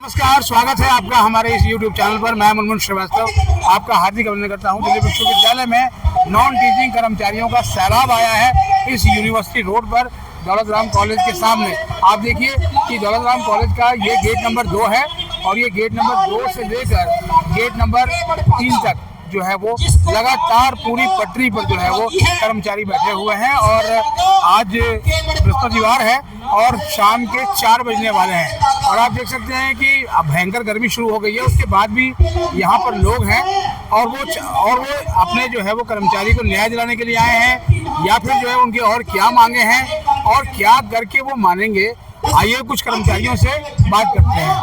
नमस्कार, स्वागत है आपका हमारे इस YouTube चैनल पर। मैं मुनमुन श्रीवास्तव आपका हार्दिक अभिनंदन करता हूं। दिल्ली विश्वविद्यालय में नॉन टीचिंग कर्मचारियों का सैलाब आया है इस यूनिवर्सिटी रोड पर दौलत राम कॉलेज के सामने। आप देखिए कि दौलत राम कॉलेज का ये गेट नंबर 2 है और ये गेट नंबर 2 से लेकर गेट नंबर 3 तक जो है वो लगातार पूरी पटरी पर जो है वो कर्मचारी बैठे हुए हैं। और आज बृहस्पतिवार है और शाम के 4 बजने वाले हैं और आप देख सकते हैं कि अब भयंकर गर्मी शुरू हो गई है। उसके बाद भी यहाँ पर लोग हैं और वो अपने जो है वो कर्मचारी को न्याय दिलाने के लिए आए हैं या फिर जो है उनके और क्या मांगे हैं और क्या करके वो मानेंगे। आइए कुछ कर्मचारियों से बात करते हैं।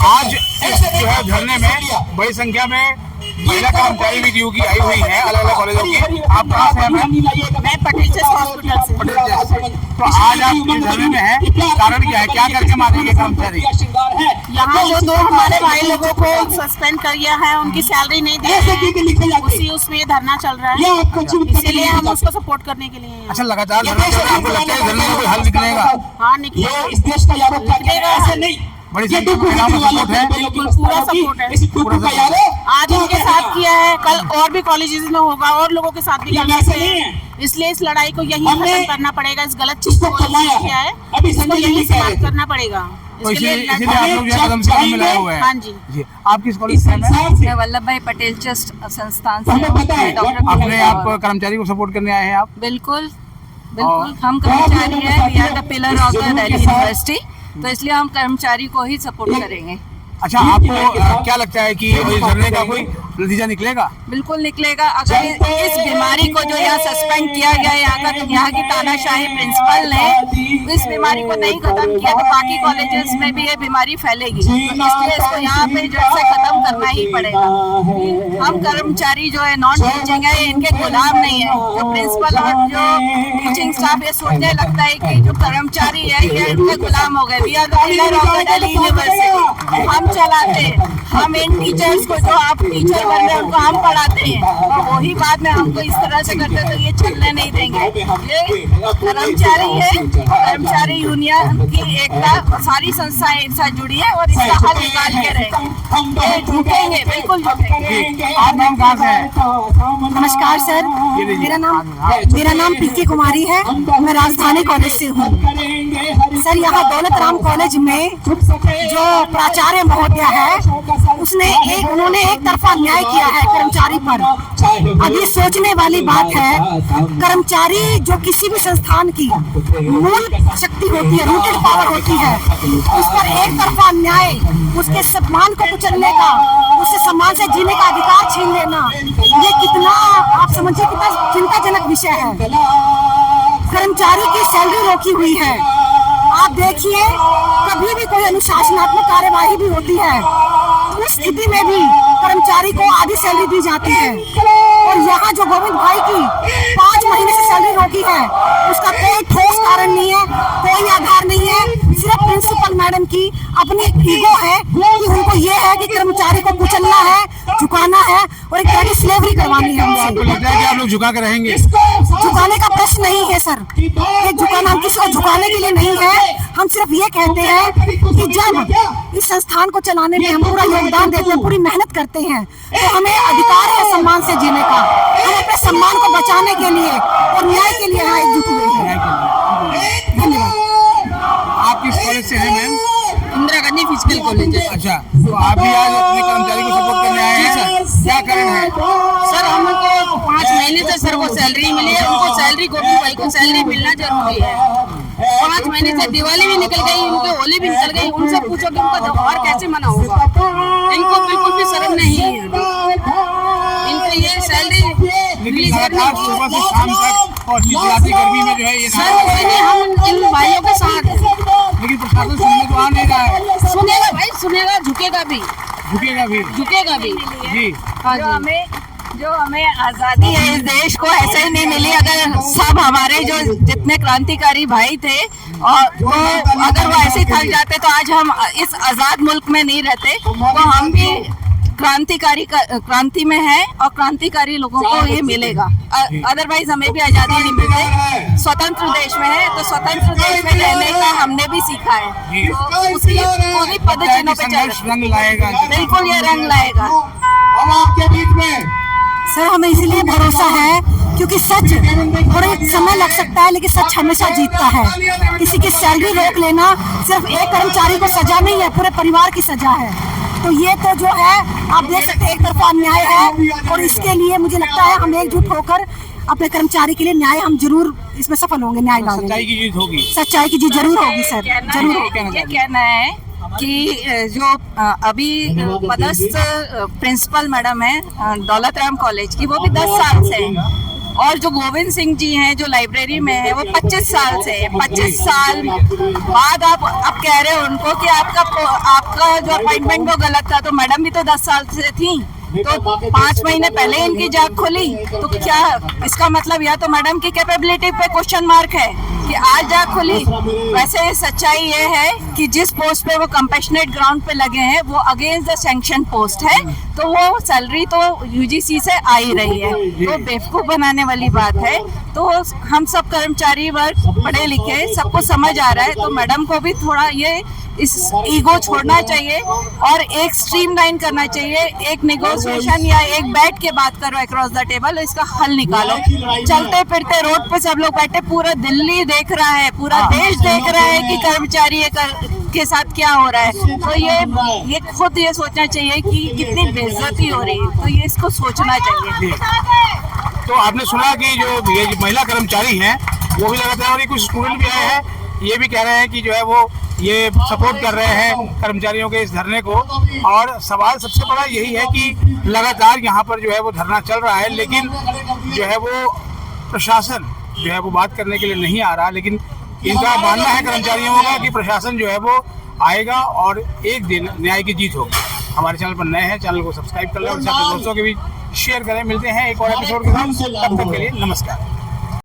आज इस जो है धरने में बड़ी संख्या में महिला कर्मचारी भी ड्यू की आई हुई है अलग अलग कॉलेजों की। आप कहाँ से हैं मैम? मैं पटेल चेस्ट हॉस्पिटल से। पटेल चेस्ट। तो आज आप इस धरने में हैं, कारण क्या है, क्या करके मांगेंगे कर्मचारी? यहाँ जो 2 हमारे भाई लोगों को सस्पेंड कर दिया है, उनकी सैलरी नहीं दे रहे हैं, उसमें धरना चल रहा है, इसीलिए हम उसको सपोर्ट करने के लिए। अच्छा, लगातार धरना चल रहा है, आपको लगता है धरने में कोई हल निकलेगा? हाँ निकलेगा, ऐसे नहीं। बड़ी संख्या में महिलाओं का सपोर्ट है, बिल्कुल पूरा सपोर्ट है। आज उनके साथ किया है, कल और भी कॉलेजेस में होगा और लोगों के साथ भी करना है। इसलिए इस लड़ाई को यही खत्म करना पड़ेगा। इस गलत चीज को किया है, इसको यही समाप्त करना पड़ेगा। तो इसीलिए आप लोग जो कदम से कदम मिलाए हुए हैं। हाँ जी। आप किस कॉलेज से हैं? मैं वल्लभ भाई पटेल चेस्ट संस्थान से। अपने आप कर्मचारी को सपोर्ट करने आए हैं आप? बिल्कुल बिल्कुल, हम कर्मचारी हैं, we are the pillar of the Delhi University, तो इसलिए हम कर्मचारी को ही सपोर्ट करेंगे। अच्छा, आपको क्या लगता है कि इस धरने का कोई नतीजा निकलेगा? बिल्कुल निकलेगा। अगर इस बीमारी को जो यहाँ सस्पेंड किया गया, यहाँ की तानाशाही प्रिंसिपल ने इस बीमारी को नहीं खत्म किया तो बाकी कॉलेजेस में भी ये बीमारी फैलेगी, तो इसलिए इसको यहाँ पे जड़ से खत्म करना ही पड़ेगा। हम कर्मचारी जो है नॉन टीचिंग है, इनके गुलाम नहीं है। जो प्रिंसिपल और जो टीचिंग स्टाफ ये सोचने लगता है कि जो कर्मचारी है ये इनके गुलाम हो गए। We are the pillar of the Delhi University, हम चलाते हैं। हम इन टीचर्स को, जो आप टीचर बन रहे हैं उनको हम पढ़ाते हैं और वही बाद में हमको इस तरह से करते तो ये चलने नहीं देंगे। ये कर्मचारी है, कर्मचारी यूनियन की एकता, सारी संस्थाएं एक साथ जुड़ी है और इसका हल निकाल के रहेंगे। ये झुकेंगे, बिल्कुल झुकेंगे। आप नाम कहाँ से हैं? नमस्कार सर, मेरा नाम पीके कुमारी है, मैं राजधानी कॉलेज से हूँ। सर, यहाँ दौलत राम कॉलेज में जो प्राचार्य महोदय है उन्होंने एक तरफा न्याय किया है कर्मचारी पर। अब ये सोचने वाली बात है, कर्मचारी जो किसी भी संस्थान की मूल शक्ति होती है, रूटेड पावर होती है, उस पर एक तरफा न्याय, उसके सम्मान को कुचलने का, उससे सम्मान से जीने का अधिकार छीन लेना, ये कितना आप समझिए कितना चिंताजनक विषय है। कर्मचारी की सैलरी रोकी हुई है। आप देखिए, कभी भी कोई अनुशासनात्मक कार्यवाही भी होती है, उस स्थिति में भी कर्मचारी को आधी सैलरी दी जाती है। और यहाँ जो गोविंद भाई की 5 महीने से सैलरी रोकी है, उसका कोई ठोस कारण नहीं है, कोई आधार नहीं है। सिर्फ प्रिंसिपल मैडम की अपनी ईगो है कि उनको ये है कि कर्मचारी को कुचलना है, झुकाना है और एक तरह की स्लेवरी करवानी है आपको लगता है कि आप लोग झुका कर रहेंगे? झुकाने का प्रश्न नहीं है सर, ये झुकाना, हम किसी को झुकाने के लिए नहीं है। हम सिर्फ ये कहते हैं कि जब इस संस्थान को चलाने में हम पूरा योगदान देते हैं, पूरी मेहनत करते हैं, तो हमें अधिकार है सम्मान से जीने का। हम अपने सम्मान को बचाने के लिए और न्याय के लिए यहाँ एकजुट हुए हैं। धन्यवाद। आप किस कॉलेज से हैं ma'am? Indira Gandhi physical college है। अच्छा, तो आप भी आज अपने कर्मचारी को सपोर्ट करने आए हैं सर? क्या कारण है सर? हमको 5 महीने से सर को सैलरी मिली है, उनको सैलरी, गोविंद भाई को सैलरी मिलना जरूरी है। 5 महीने से दिवाली भी निकल गई, उनके होली भी निकल गई, उनसे पूछो कि उनका त्योहार कैसे मना होगा। इनको बिल्कुल भी शर्म नहीं है, इनको ये सैलरी मिली लगातार सुबह से शाम तक और चिलचिलाती गर्मी में जो है ये सर, हम इन भाइयों के साथ हैं। लेकिन प्रशासन सुनने को आ नहीं रहा है। सुनेगा भाई, सुनेगा, झुकेगा भी, झुकेगा भी, झुकेगा भी जी। हाँ जी। जो हमें आजादी है इस देश को ऐसे ही नहीं मिली। अगर सब हमारे जो जितने क्रांतिकारी भाई थे और तो अगर वो ऐसे थक जाते तो आज हम इस आजाद मुल्क में नहीं रहते। तो हम भी क्रांति में है और क्रांतिकारी लोगों को ये मिलेगा, अदरवाइज हमें भी आजादी नहीं मिलती। स्वतंत्र देश में है तो स्वतंत्र देश में रहने का हमने भी सीखा है, तो उसकी पदचिन्हों पे चल संघर्ष रंग लाएगा। बिल्कुल ये रंग लाएगा। अब आपके बीच में सर हमें इसलिए भरोसा है क्योंकि सच थोड़ा समय लग सकता है लेकिन सच हमेशा जीतता है। किसी की सैलरी रोक लेना सिर्फ एक कर्मचारी को सजा नहीं है, पूरे परिवार की सजा है। तो ये तो जो है आप देख सकते हैं एक तरफा न्याय है और इसके लिए मुझे लगता है हम एकजुट होकर अपने कर्मचारी के लिए न्याय हम जरूर इसमें सफल होंगे, न्याय लाने में। सच्चाई की जीत होगी। सच्चाई की जीत जरूर होगी सर, जरूर होगी। ये कहना है कि जो अभी पदस्थ प्रिंसिपल मैडम है दौलत राम कॉलेज की, वो भी 10 साल से है, और जो गोविंद सिंह जी हैं जो लाइब्रेरी में है वो 25 साल से है। 25 साल बाद आप कह रहे हो उनको कि आपका जो अपॉइंटमेंट वो गलत था, तो मैडम भी तो 10 साल से थी, तो 5 महीने पहले इनकी जाग खुली, तो क्या इसका मतलब या तो मैडम की कैपेबिलिटी पे क्वेश्चन मार्क है कि आज जाग खुली। वैसे सच्चाई ये है कि जिस पोस्ट पे वो कंपैशनेट ग्राउंड पे लगे हैं वो अगेंस्ट द सैंक्शन पोस्ट है, तो वो सैलरी तो यूजीसी से आ ही रही है, तो बेवकूफ बनाने वाली बात है। तो हम सब कर्मचारी वर्ग पढ़े लिखे सबको समझ आ रहा है, तो मैडम को भी थोड़ा ये इस ईगो छोड़ना चाहिए और एक स्ट्रीमलाइन करना चाहिए, एक नेगोशिएशन या एक बैठ के बात करो अक्रॉस द टेबल, इसका हल निकालो। चलते फिरते रोड पे सब लोग बैठे, पूरा दिल्ली देख रहा है, पूरा देश देख रहा है कि कर्मचारी के साथ क्या हो रहा है, तो ये खुद ये सोचना चाहिए कि कितनी बेइज्जती हो रही है, तो ये इसको सोचना चाहिए। तो आपने सुना कि जो ये महिला कर्मचारी हैं वो भी लगातार, और कुछ स्टूडेंट भी आए हैं, ये भी कह रहे हैं कि जो है वो ये सपोर्ट कर रहे हैं कर्मचारियों के इस धरने को। और सवाल सबसे बड़ा यही है कि लगातार यहाँ पर जो है वो धरना चल रहा है, लेकिन जो है वो प्रशासन जो है वो बात करने के लिए नहीं आ रहा। लेकिन इनका मानना है कर्मचारियों का कि प्रशासन जो है वो आएगा और एक दिन न्याय की जीत होगी। हमारे चैनल पर नए हैं, चैनल को सब्सक्राइब कर लें और अपने दोस्तों के बीच शेयर करें। मिलते हैं एक और एपिसोड के साथ, तब तक के लिए नमस्कार।